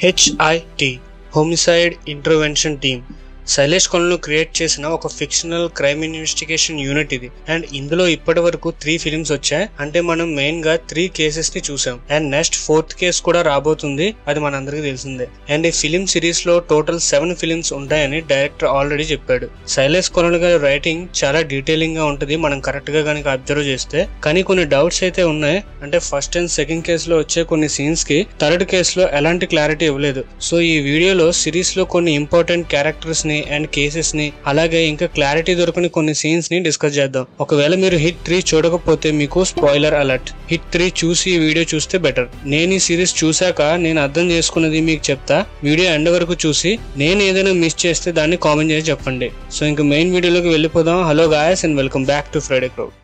HIT homicide intervention team Shailesh కొలను create చేసిన ఒక ఫిక్షనల్ క్రైమ్ ఇన్వెస్టిగేషన్ యూనిట్ ఇది. అండ్ ఇందులో ఇప్పటి వరకు 3 ఫిలిమ్స్ వచ్చాయి. అంటే మనం మెయిన్ గా 3 కేసెస్ ని చూసాం. అండ్ నెక్స్ట్ 4th కేసు కూడా రాబోతుంది, అది మనందరికి తెలిసిందే. అండ్ ఈ ఫిలిం సిరీస్ లో టోటల్ 7 ఫిలిమ్స్ ఉంటాయని డైరెక్టర్ ఆల్రెడీ చెప్పాడు. శైలేష్ కొలను గారి రైటింగ్ చాలా డీటెయిలింగ్ గా ఉంటుంది మనం కరెక్ట్ గా కనుక అబ్జర్వ్ చేస్తే. కానీ కొన్ని డౌట్స్ అయితే ఉన్నాయి. అంటే ఫస్ట్ అండ్ సెకండ్ కేసులో వచ్చే కొన్ని సీన్స్ కి థర్డ్ కేసులో ఎలాంటి క్లారిటీ ఇవ్వలేదు. సో ఈ వీడియోలో సిరీస్ లో కొన్ని ఇంపార్టెంట్ క్యారెక్టర్స్ అండ్ కేసెస్ ని అలాగే ఇంకా క్లారిటీ దొరకని కొన్ని సీన్స్ ని డిస్కస్ చేద్దాం. ఒకవేళ మీరు హిట్ 3 చూడకపోతే మీకు స్పాయిలర్ అలర్ట్. హిట్ 3 చూసి ఈ వీడియో చూస్తే బెటర్. నేను ఈ సిరీస్ చూసాక నేను అర్థం చేసుకున్నది మీకు చెప్తా. వీడియో ఎండ్ వరకు చూసి నేను ఏదైనా మిస్ చేస్తే దాన్ని కామెంట్ చేసి చెప్పండి. సో ఇంకా మెయిన్ వీడియోలోకి వెళ్ళిపోదాం. Hello guys and welcome back to Friday crowd.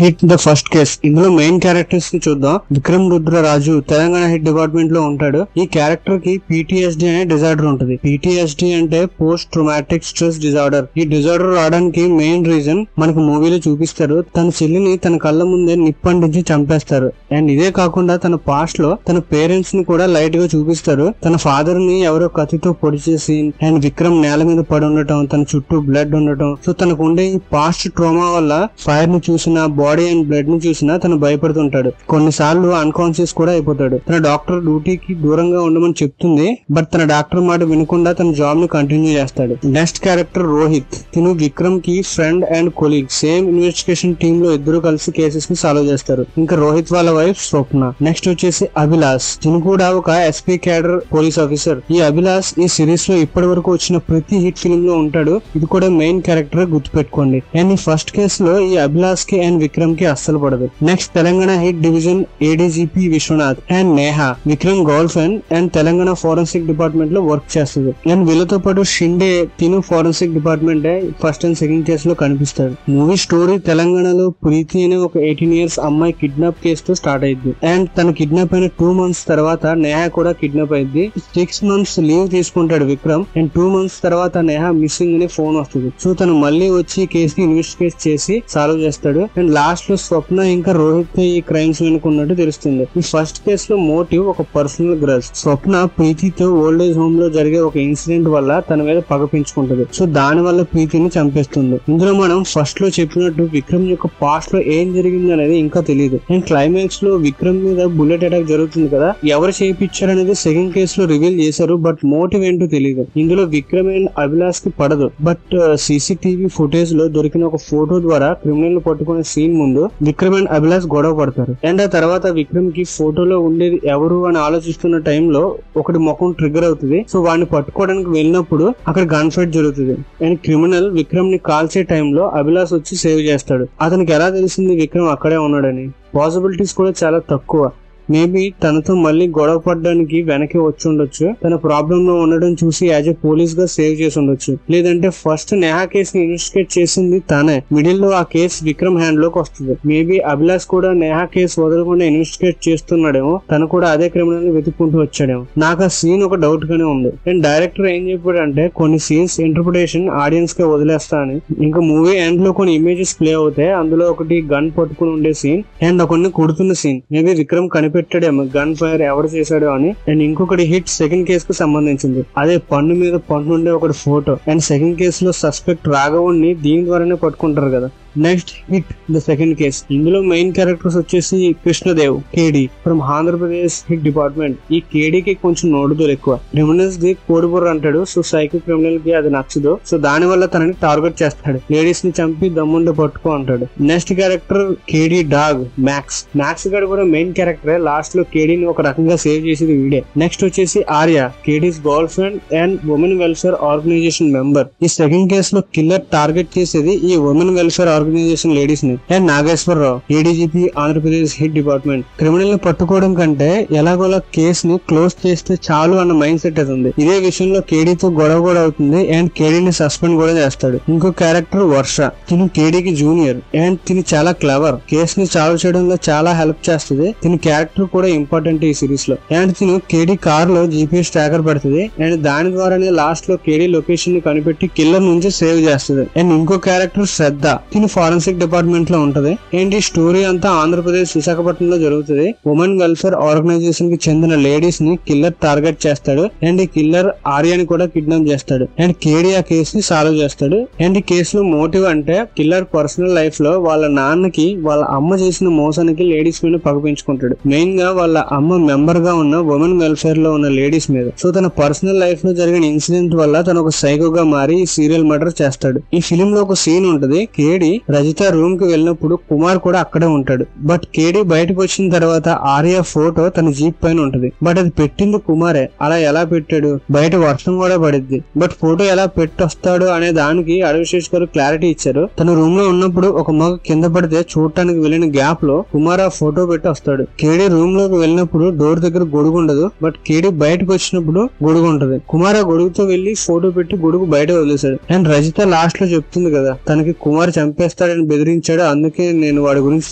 Hit the first case. ఇందులో మెయిన్ క్యారెక్టర్స్ ని చూద్దాం. విక్రమ్ రుద్ర రాజు తెలంగాణ హిట్ డిపార్ట్మెంట్ లో ఉంటాడు. ఈ క్యారెక్టర్ కి PTSD అనే డిజార్డర్ ఉంటుంది. PTSD అంటే పోస్ట్ ట్రామాటిక్ స్ట్రెస్ డిజార్డర్. ఈ డిజార్డర్ రావడానికి మెయిన్ రీజన్ మనకు మూవీలో చూపిస్తారు. తన చెల్లిని తన కళ్ళ ముందే నిప్పంటించి చంపేస్తారు. అండ్ ఇదే కాకుండా తన పాస్ట్ లో తన పేరెంట్స్ ని కూడా లైట్ గా చూపిస్తారు. తన ఫాదర్ ని ఎవరో కత్తితో పొడి చేసి అండ్ విక్రమ్ నేల మీద పడి ఉండటం, తన చుట్టూ బ్లడ్ ఉండటం. సో తనకు ఉండే ఈ పాస్ట్ ట్రామా వల్ల ఫైర్ ని చూసిన బాడీ అండ్ బ్లడ్ ని చూసినా తను భయపడుతుంటాడు. కొన్నిసార్లు అన్కాన్షియస్ కూడా అయిపోతాడు. తన డాక్టర్ డ్యూటీకి దూరంగా ఉండమని చెప్తుంది. బట్ తన డాక్టర్ మాట వినకుండా తన జాబ్ ని కంటిన్యూ చేస్తాడు. Next character Rohit. తిను విక్రమ్ కి friend and colleague. Same investigation team లో ఇద్దరు కలిసి కేసెస్ ని సాల్వ్ చేస్తారు. ఇంకా రోహిత్ వాళ్ళ వైఫ్ స్వప్న. నెక్స్ట్ వచ్చేసి అభిలాష్. తిను కూడా ఒక SP క్యాడర్ పోలీస్ ఆఫీసర్. ఈ అభిలాష్ ఈ సిరీస్ లో ఇప్పటి వరకు వచ్చిన ప్రతి హిట్ ఫిల్మ్ లో ఉంటాడు. ఇది కూడా మెయిన్ క్యారెక్టర్, గుర్తుపెట్టుకోండి. అండ్ ఈ ఫస్ట్ కేసులో ఈ అభిలాష్ కి అండ్ విక్రమ్ కి అస్సలు పడదు. Next Telangana hit division ADGP Vishwanath and Neha. Vikram girlfriend and Telangana forensic department లో వర్క్ చేస్తుంది. అండ్ వీళ్ళతో పాటు షిండే. తిను forensic department first and second case లో కనిపిస్తాడు. మూవీ స్టోరీ తెలంగాణలో ప్రీతి అనే ఒక 18 years అమ్మాయి కిడ్నాప్ కేసుతో స్టార్ట్ అయింది. అండ్ తన కిడ్నాప్ అయిన 2 months తర్వాత నేహా కూడా కిడ్నాప్ అయింది. 6 months లీవ్ తీసుకుంటాడు విక్రమ్. అండ్ 2 months తర్వాత నేహా మిస్సింగ్ అనే ఫోన్ వస్తుంది. సో తను మళ్ళీ వచ్చి కేసు ని ఇన్వెస్టిగేట్ చేసి సాల్వ్ చేస్తాడు. అండ్ లాస్ట్ లో స్వప్న ఇంకా రోహిత్ ఈ క్రైమ్స్ వెనుకున్నట్టు తెలుస్తుంది. ఈ ఫస్ట్ కేసు లో మోటివ్ ఒక పర్సనల్ గ్రజ్. స్వప్న ప్రీతితో ఓల్డ్ ఏజ్ హోమ్ లో జరిగే ఒక ఇన్సిడెంట్ వల్ల తన మీద పగ పెంచుకుంటది. సో దాని వల్ల ప్రీతిని చంపేస్తుంది. ఇందులో మనం ఫస్ట్ లో చెప్పినట్టు విక్రమ్ యొక్క పాస్ట్ లో ఏం జరిగింది అనేది ఇంకా తెలియదు. అండ్ క్లైమాక్స్ లో విక్రమ్ మీద బుల్లెట్ అటాక్ జరుగుతుంది కదా, ఎవరు చేయించారు అనేది సెకండ్ కేసు లో రివీల్ చేశారు. బట్ మోటివ్ ఏంటో తెలియదు. ఇందులో విక్రమ్ అండ్ అభిలాష్ కి పడదు. బట్ CCTV ఫుటేజ్ లో దొరికిన ఒక ఫోటో ద్వారా క్రిమినల్ ని పట్టుకునే సీన్ ముందు విక్రమ్ అండ్ అభిలాష్ గొడవ పడతారు. అండ్ ఆ తర్వాత విక్రమ్ కి ఫోటోలో ఉండేది ఎవరు అని ఆలోచిస్తున్న టైంలో ఒకటి ముఖం ట్రిగ్గర్ అవుతుంది. సో వాడిని పట్టుకోవడానికి వెళ్ళినప్పుడు అక్కడ గన్ ఫైట్ జరుగుతుంది. అండ్ క్రిమినల్ విక్రమ్ ని కాల్చే టైంలో అభిలాష్ వచ్చి సేవ్ చేస్తాడు. అతనికి ఎలా తెలిసింది విక్రమ్ అక్కడే ఉన్నాడని? పాసిబిలిటీస్ కూడా చాలా తక్కువ. మేబీ తనతో మళ్ళీ గొడవ పడడానికి వెనక్కి వచ్చి ఉండొచ్చు. తన ప్రాబ్లం లో ఉండడం చూసి యాజ్ ఎ పోలీస్ గా సేవ్ చేసి ఉండొచ్చు. లేదంటే ఫస్ట్ నేహా కేసు ని ఇన్వెస్టిగేట్ చేసింది తనే. మిడిల్ లో ఆ కేసు విక్రమ్ హ్యాండ్ లోకి వస్తుంది. మేబీ అభిలాష్ కూడా నేహా కేసు వదలకుండా ఇన్వెస్టిగేట్ చేస్తున్నాడేమో. తను కూడా అదే క్రిమినల్ ని వెతుక్కుంటూ వచ్చాడేమో. నాకు ఆ సీన్ ఒక డౌట్ గానే ఉంది. అండ్ డైరెక్టర్ ఏం చెప్పాడంటే కొన్ని సీన్స్ ఇంటర్ప్రిటేషన్ ఆడియన్స్ కే వదిలేస్తా అని. ఇంకా మూవీ ఎండ్ లో కొన్ని ఇమేజెస్ ప్లే అవుతాయి. అందులో ఒకటి గన్ పట్టుకుని ఉండే సీన్ అండ్ కొన్ని కొడుతున్న సీన్. మేబీ విక్రమ్ పెట్టాడేమో గన్ ఫైర్ ఎవరు చేశాడో అని. అండ్ ఇంకొకటి హిట్ సెకండ్ కేసు కు సంబంధించింది. అదే పన్ను మీద పన్ను ఉండే ఒకటి ఫోటో. అండ్ సెకండ్ కేసులో సస్పెక్ట్ రాఘవుని దీని ద్వారానే పట్టుకుంటారు కదా. Next hit the second case. ఇందులో మెయిన్ క్యారెక్టర్స్ వచ్చేసి Krishnadev, KD from Andhra Pradesh hit department. ఈ KD కి కొంచెం నోడుదోలు ఎక్కువ. క్రిమినల్స్ ది కోడిబుర్ర అంటాడు. సో సైకో క్రిమినల్ కి అది నచ్చదు. సో దాని వల్ల తనని టార్గెట్ చేస్తాడు. లేడీస్ ని చంపి దమ్ముండే పట్టుకో అంటాడు. Next character KD dog max. Max గారు కూడా మెయిన్ క్యారెక్టరే. లాస్ట్ లో KD ని ఒక రకంగా సేవ్ చేసేది వీడే. నెక్స్ట్ వచ్చేసి Arya, KD's girlfriend and women welfare organisation member. ఈ సెకండ్ కేసు లో కిల్లర్ టార్గెట్ చేసేది ఈ ఉమెన్ వెల్ఫేర్ ఆర్గనైజేషన్ లేడీస్ ని. And Nageswararao, ADGP Andhra Pradesh hit department. Criminal ని పట్టుకోవడం కంటే ఎలాగోలా కేసు ని క్లోజ్ చేస్తే చాలు అన్న మైండ్ సెట్ అది ఉంది. ఇదే విషయంలో KD తో గొడవ కూడా అవుతుంది. అండ్ KD ని సస్పెండ్ కూడా చేస్తాడు. ఇంకో క్యారెక్టర్ వర్ష. తిను KD కి జూనియర్ అండ్ తిని చాలా క్లవర్. కేసు ని సాల్వ్ చేయడంలో చాలా హెల్ప్ చేస్తుంది. తిని క్యారెక్టర్ కూడా ఇంపార్టెంట్ ఈ సిరీస్ లో. అండ్ తిను KD కార్ లో GPS ట్రాకర్ పెడుతుంది. అండ్ దాని ద్వారానే లాస్ట్ లో KD లొకేషన్ ని కనిపెట్టి కిల్లర్ నుంచి సేవ్ చేస్తుంది. అండ్ ఇంకో క్యారెక్టర్ శ్రద్ధ. తిను ఫారెన్సిక్ డిపార్ట్మెంట్ లో ఉంటది. అండ్ ఈ స్టోరీ అంతా ఆంధ్రప్రదేశ్ విశాఖపట్నంలో జరుగుతుంది. ఉమెన్ వెల్ఫేర్ ఆర్గనైజేషన్ కి చెందిన లేడీస్ ని కిల్లర్ టార్గెట్ చేస్తాడు. అండ్ ఈ కిల్లర్ ఆర్యాని కూడా కిడ్నాప్ చేస్తాడు. అండ్ కేడి ఆ కేసు ని సాల్వ్ చేస్తాడు. అండ్ ఈ కేసులో మోటివ్ అంటే కిల్లర్ పర్సనల్ లైఫ్ లో వాళ్ళ నాన్నకి వాళ్ళ అమ్మ చేసిన మోసానికి లేడీస్ మీద పగపించుకుంటాడు. మెయిన్ గా వాళ్ళ అమ్మ మెంబర్ గా ఉన్న ఉమెన్ వెల్ఫేర్ లో ఉన్న లేడీస్ మీద. సో తన పర్సనల్ లైఫ్ లో జరిగిన ఇన్సిడెంట్ వల్ల తను ఒక సైకోగా మారి సీరియల్ మర్డర్ చేస్తాడు. ఈ ఫిలిం లో ఒక సీన్ ఉంటది. కేడి రజిత రూమ్ కి వెళ్ళినప్పుడు కుమార్ కూడా అక్కడే ఉంటాడు. బట్ కేడి బయటకు వచ్చిన తర్వాత ఆర్య ఫోటో తన జీప్ పైన ఉంటది. బట్ అది పెట్టింది కుమారే. అలా ఎలా పెట్టాడు? బయట వర్షం కూడా పడిద్ది. బట్ ఫోటో ఎలా పెట్టొస్తాడు అనే దానికి అడవిశేష్ గారు క్లారిటీ ఇచ్చారు. తన రూమ్ లో ఉన్నప్పుడు ఒక మగ కింద పడితే చూడటానికి వెళ్ళిన గ్యాప్ లో కుమార్ ఆ ఫోటో పెట్టి వస్తాడు. కేడి రూమ్ లోకి వెళ్ళినప్పుడు డోర్ దగ్గర గొడుగు ఉండదు. బట్ కేడి బయటకు వచ్చినప్పుడు గొడుగు ఉంటది. కుమార్ ఆ గొడుగుతో వెళ్లి ఫోటో పెట్టి గొడుగు బయట వదిలేశాడు. అండ్ రజిత లాస్ట్ లో చెప్తుంది కదా తనకి కుమార్ చంపేస్తాడని బెదిరించాడు, అందుకే నేను వాడి గురించి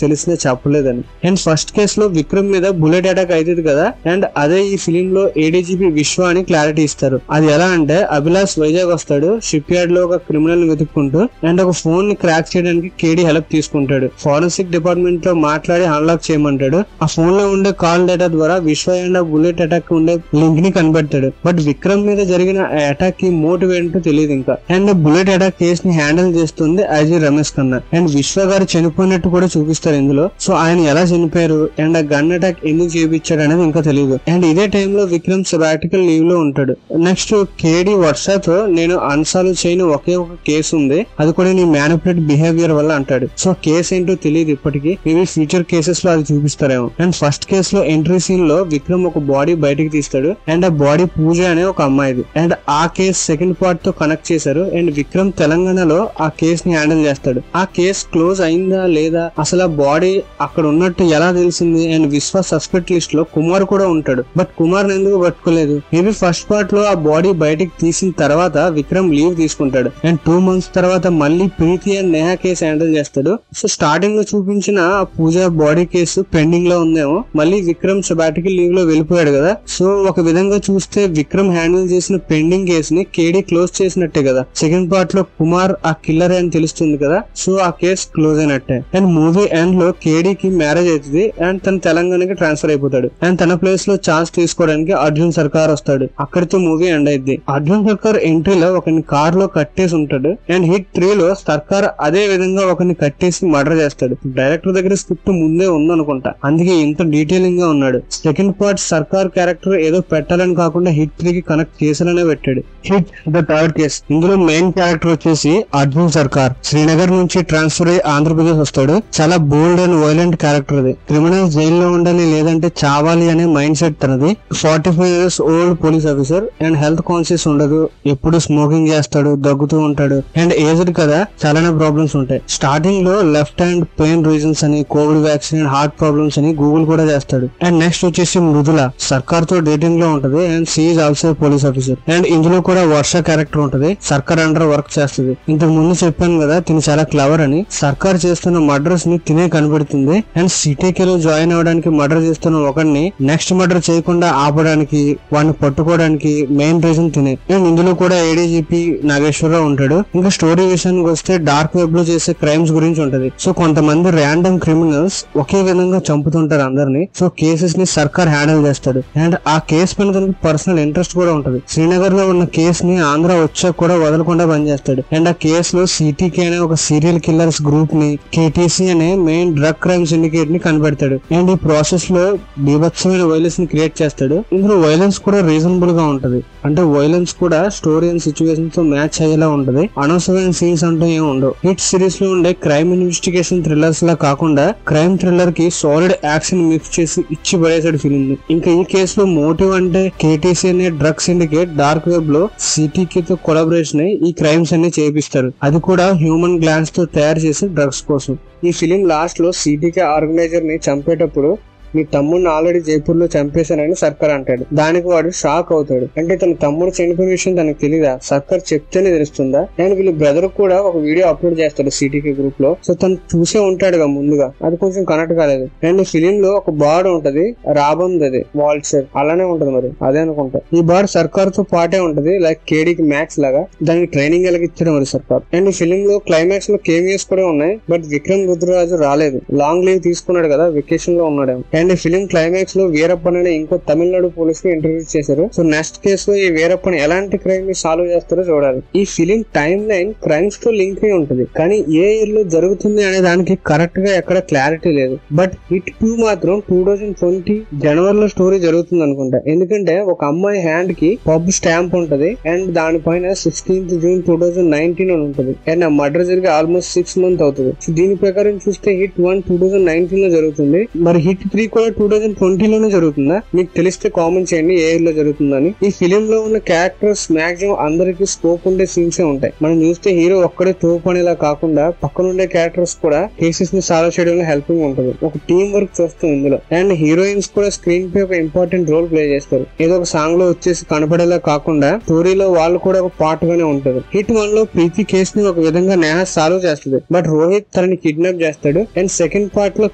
తెలిసినా చెప్పలేదని. అండ్ ఫస్ట్ కేసు లో విక్రమ్ మీద బుల్లెట్ అటాక్ అవుతుంది కదా. అండ్ అదే ఈ ఫిలిం లో ఏడీజీపీ విశ్వ అని క్లారిటీ ఇస్తారు. అది ఎలా అంటే అభిలాష్ వైజాగ్ వస్తాడు. షిప్ యార్డ్ లో ఒక క్రిమినల్ వెతుక్కుంటూ అండ్ ఒక ఫోన్ ని క్రాక్ చేయడానికి కేడీ హెల్ప్ తీసుకుంటాడు. ఫారెన్సిక్ డిపార్ట్మెంట్ లో మాట్లాడి అన్లాక్ చేయమంటాడు. ఆ ఫోన్ లో ఉండే కాల్ డేటా ద్వారా విశ్వ అండ్ ఆ బుల్లెట్ అటాక్ ఉండే లింక్ ని కనిపెడతాడు. బట్ విక్రమ్ మీద జరిగిన అటాక్ కి మోటివ్ ఏంటో తెలియదు ఇంకా. అండ్ బుల్లెట్ అటాక్ కేసు ని హ్యాండిల్ చేస్తుంది ఐజీ రమేష్ ఖన్నా. అండ్ విశ్వ గారు చనిపోయినట్టు కూడా చూపిస్తారు ఇందులో. సో ఆయన ఎలా చనిపోయారు అండ్ ఆ గన్ అటాక్ ఎందుకు చేయించాడు అనేది ఇంకా తెలియదు. అండ్ ఇదే టైంలో విక్రమ్ సబాటికల్ లీవ్ లో ఉంటాడు. నెక్స్ట్ కేడి వర్షతో నేను అన్సాల్వ్ చేయని ఒకే ఒక కేసు ఉంది, అది కూడా నీ మ్యానిపులేట్ బిహేవియర్ వల్ల అంటాడు. సో కేసు ఏంటో తెలియదు ఇప్పటికీ. మేబీ ఫ్యూచర్ కేసెస్ లో అది చూపిస్తారేమో. అండ్ ఫస్ట్ కేసు లో ఎంట్రీ సీన్ లో విక్రమ్ ఒక బాడీ బయటకి తీస్తాడు. అండ్ ఆ బాడీ పూజ అనే ఒక అమ్మాయిది. అండ్ ఆ కేసు సెకండ్ పార్ట్ తో కనెక్ట్ చేశారు. అండ్ విక్రమ్ తెలంగాణలో ఆ కేసు ని హ్యాండిల్ చేస్తాడు. ఆ కేసు క్లోజ్ అయిందా లేదా, అసలు ఆ బాడీ అక్కడ ఉన్నట్టు ఎలా తెలిసింది? అండ్ విశ్వ సస్పెక్ట్ లిస్ట్ లో కుమార్ కూడా ఉంటాడు. బట్ కుమార్ ఎందుకు పట్టుకోలేదు? మేబీ ఫస్ట్ పార్ట్ లో ఆ బాడీ బయటకి తీసిన తర్వాత విక్రమ్ లీవ్ తీసుకుంటాడు. అండ్ 2 months తర్వాత మళ్ళీ ప్రీతి అండ్ నేహా కేసు హ్యాండిల్ చేస్తాడు. సో స్టార్టింగ్ లో చూపించిన ఆ పూజ బాడీ కేసు పెండింగ్ లో ఉందేమో. మళ్ళీ విక్రమ్ సబాటికల్ లీవ్ లో వెళ్ళిపోయాడు కదా. సో ఒక విధంగా చూస్తే విక్రమ్ హ్యాండిల్ చేసిన పెండింగ్ కేసుని కేడీ క్లోజ్ చేసినట్టే కదా. సెకండ్ పార్ట్ లో కుమార్ ఆ కిల్లర్ అని తెలుస్తుంది కదా. సో ఆ కేసు క్లోజ్ అయినట్టే. అండ్ మూవీ ఎండ్ లో కేడీకి మ్యారేజ్ అవుతుంది. అండ్ తన తెలంగాణకి ట్రాన్స్ఫర్ అయిపోతాడు. అండ్ తన ప్లేస్ లో ఛాన్స్ తీసుకోవడానికి అర్జున్ సర్కార్ వస్తాడు. అక్కడితో మూవీ ఎండ్ అయింది. అర్జున్ సర్కార్ ఎంట్రీలో ఒకరిని కార్ లో కట్టేసి ఉంటాడు. అండ్ హిట్ 3 లో సర్కార్ అదే విధంగా ఒకరిని కట్టేసి మర్డర్ చేస్తాడు. డైరెక్టర్ దగ్గర స్క్రిప్ట్ ముందే ఉందనుకుంటా, అందుకే ఇంత డీటెయిలింగ్ గా ఉన్నాడు. సెకండ్ పార్ట్ సర్కార్ క్యారెక్టర్ ఏదో పెట్టాలని కాకుండా హిట్ 3 కి కనెక్ట్ చేసాలనే పెట్టాడు. Hit the third case. ఇందులో మెయిన్ క్యారెక్టర్ వచ్చేసి అర్జున్ సర్కార్. శ్రీనగర్ నుంచి ట్రాన్స్ఫర్ అయ్యి ఆంధ్రప్రదేశ్ వస్తాడు. చాలా బోల్డ్ అండ్ వైలెంట్ క్యారెక్టర్ అది. క్రిమినల్స్ జైల్లో ఉండాలి లేదంటే చావాలి అనే మైండ్ సెట్ తనది. 45 years old police officer. And health conscious ఉండదు. ఎప్పుడు స్మోకింగ్ చేస్తాడు, దగ్గుతూ ఉంటాడు. అండ్ ఏజ్డ్ కదా, చాలానే ప్రాబ్లమ్స్ ఉంటాయి. స్టార్టింగ్ లో లెఫ్ట్ హ్యాండ్ పెయిన్ రీజన్స్ అని, Covid vaccine and heart problems అని గూగుల్ కూడా చేస్తాడు. అండ్ నెక్స్ట్ వచ్చేసి మృదుల సర్కార్ తో డేటింగ్ లో ఉంటది. And she is also police officer. And ఇందులో కూడా వర్ష క్యారెక్టర్ ఉంటది. సర్కార్ అండర్ వర్క్ చేస్తుంది. ఇంతకు ముందు చెప్పాను కదా తిని చాలా క్లవర్ అని. సర్కార్ చేస్తున్న మర్డర్స్ ని తినే కనబడుతుంది. అండ్ సిటీకే లో జాయిన్ అవడానికి మర్డర్ చేస్తున్న ఒకరిని నెక్స్ట్ మర్డర్ చేయకుండా ఆపడానికి, వాడిని పట్టుకోవడానికి మెయిన్ రీజన్ తినే. అండ్ ఇందులో కూడా ఏడీజీపీ నాగేశ్వరరావు ఉంటాడు. ఇంకా స్టోరీ విషయానికి వస్తే డార్క్ వెబ్ లో చేసే క్రైమ్స్ గురించి ఉంటది. సో కొంతమంది ర్యాండమ్ క్రిమినల్స్ ఒకే విధంగా చంపుతుంటారు అందరినీ. సో కేసెస్ ని సర్కార్ హ్యాండిల్ చేస్తాడు. అండ్ ఆ కేసు పైన తనకి పర్సనల్ ఇంట్రెస్ట్ కూడా ఉంటది. శ్రీనగర్ లో ఉన్న కేసు ని ఆంధ్ర వచ్చాక కూడా వదలకుండా పనిచేస్తాడు. అండ్ ఆ కేసులో సిటీకే అనే ఒక సీరియల్ కిల్లర్స్ గ్రూప్ ని, కేటీసీ అనే మెయిన్ డ్రగ్ క్రైమ్ సిండికేట్ ని కనిపెడతాడు. అండ్ ఈ ప్రాసెస్ లో బీభత్సమైన వైలెన్స్ ని క్రియేట్ చేస్తాడు. ఇందులో వైలెన్స్ కూడా రీజనబుల్ గా ఉంటది. అంటే వైలెన్స్ కూడా స్టోరీ అండ్ సిచ్యువేషన్ తో మ్యాచ్ అయ్యేలా ఉంటది. అనవసరమైన సీన్స్ అంటూ ఏమి ఉండవు. హిట్ సిరీస్ లో ఉండే క్రైమ్ ఇన్వెస్టిగేషన్ థ్రిల్లర్స్ లా కాకుండా క్రైమ్ థ్రిల్లర్ కి సాలిడ్ యాక్షన్ మిక్స్ చేసి ఇచ్చి పడేసాడు ఫిలిం ని. ఇంకా ఈ కేసులో మోటివ్ అంటే కేటీసీ అనే డ్రగ్ సిండికేట్ డార్క్ వెబ్ లో సిటీకి తో కొలాబరేషన్ అయ్యి ఈ క్రైమ్స్ అన్ని చేపిస్తారు. అది కూడా హ్యూమన్ గ్లాన్స్ తో తయారు చేసే డ్రగ్స్ కోసం. ఈ ఫిలిం లాస్ట్ లో సిటీకే ఆర్గనైజర్ ని చంపేటప్పుడు మీ తమ్ముడిని ఆల్రెడీ జైపూర్ లో చంపేశానని సర్కార్ అంటాడు. దానికి వాడు షాక్ అవుతాడు. అంటే తన తమ్ముడు చనిపోయిన విషయం తనకు తెలీదా, సర్కార్ చెప్తేనే తెలుస్తుందా? అండ్ వీళ్ళ బ్రదర్ కూడా ఒక వీడియో అప్లోడ్ చేస్తాడు సిటీకి గ్రూప్ లో. సో తను చూసే ఉంటాడుగా ముందుగా, అది కొంచెం కనెక్ట్ కాలేదు. అండ్ ఫిలిం లో ఒక బార్డ్ ఉంటది, రాబంద్, అది వాల్చర్ అలానే ఉంటది, మరి అదే అనుకుంటా. ఈ బార్డ్ సర్కార్ తో పాటే ఉంటది, లైక్ కేడీకి మ్యాక్స్ లాగా. దానికి ట్రైనింగ్ ఎలాగ ఇచ్చాడు మరి సర్కార్. అండ్ ఈ ఫిలిం లో క్లైమాక్స్ లో కేమియోస్ కూడా ఉన్నాయి, బట్ విక్రమ్ రుద్రరాజు రాలేదు. లాంగ్ లీవ్ తీసుకున్నాడు కదా, వెకేషన్ లో ఉన్నాడు. అండ్ ఈ ఫిలిం క్లైమాక్స్ లో వీరప్పన్ అనే ఇంకో తమిళనాడు పోలీస్ కి ఇంటర్వ్యూ చేశారు. సో నెక్స్ట్ కేసు లో ఈ వీరప్పన్ ఎలాంటి క్రైమ్ ని సాల్వ్ చేస్తారో చూడాలి. ఈ ఫిలిం టైమ్ లైన్ క్రైమ్స్ తో లింక్ అయి ఉంటది, కానీ ఏ ఇయర్ లో జరుగుతుంది అనే దానికి కరెక్ట్ గా ఎక్కడ క్లారిటీ లేదు. బట్ హిట్ 2 మాత్రం 2020 జనవరిలో స్టోరీ జరుగుతుంది అనుకుంటా. ఎందుకంటే ఒక అమ్మాయి హ్యాండ్ కి పబ్ స్టాంప్ ఉంటది అండ్ దానిపైన 16th June 2019 అని ఉంటది. అండ్ ఆ మర్డర్ జరిగి ఆల్మోస్ట్ 6 months అవుతుంది. సో దీని ప్రకారం చూస్తే హిట్ 1 2019 లో జరుగుతుంది. మరి హిట్ 3 కూడా 2020 లోనే జరుగుతుందా? మీకు తెలిస్తే కామెంట్ చేయండి ఏ ఇయర్ లో జరుగుతుందని. ఈ ఫిలిం లో ఉన్న క్యారెక్టర్స్ మాక్సిమం అందరికి స్కోప్ ఉండే సీన్సే ఉంటాయి. మనం చూస్తే హీరో ఒక్కడే తోపనేలా కాకుండా పక్కనుండే క్యారెక్టర్స్ కూడా కేసెస్ ని సాల్వ్ చేయడంలో హెల్పింగ్ ఉంటుంది. ఒక టీం వర్క్ చూస్తాం ఇందులో. అండ్ హీరోయిన్స్ కూడా స్క్రీన్ పై ఒక ఇంపార్టెంట్ రోల్ ప్లే చేస్తారు. ఏదో ఒక సాంగ్ లో వచ్చేసి కనపడేలా కాకుండా స్టోరీలో వాళ్ళు కూడా ఒక పార్ట్ గానే ఉంటారు. హిట్ 1 లో ప్రీతి కేస్ ని ఒక విధంగా నేహ సాల్వ్ చేస్తుంది, బట్ రోహిత్ తనని కిడ్నాప్ చేస్తాడు. అండ్ సెకండ్ పార్ట్ లో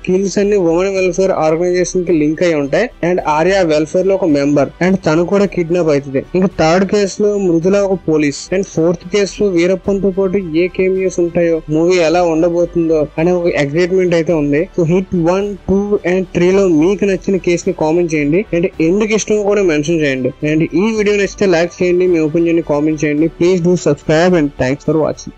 కిల్స్ అన్ని ఉమెన్ వెల్ఫేర్ ఆర్గనైజేషన్ కి లింక్ అయి ఉంటాయి. అండ్ ఆర్య వెల్ఫేర్ లో ఒక మెంబర్, అండ్ తను కూడా కిడ్నాప్ అవుతుంది. ఇంకా థర్డ్ కేసు లో మృదుల ఒక పోలీస్. అండ్ ఫోర్త్ కేసులో వీరప్పన్ తో పాటు ఏ కేమియోస్ ఉంటాయో, మూవీ ఎలా ఉండబోతుందో అనే ఒక ఎక్సైట్మెంట్ అయితే ఉంది. సో హిట్ 1, 2 and 3 లో మీకు నచ్చిన కేసు ని కామెంట్ చేయండి. అండ్ ఎందుకు ఇష్టం కూడా మెన్షన్ చేయండి. అండ్ ఈ వీడియో నచ్చితే లైక్ చేయండి, మీ ఒపీనియన్ ని కామెంట్ చేయండి. Please do subscribe and thanks for watching.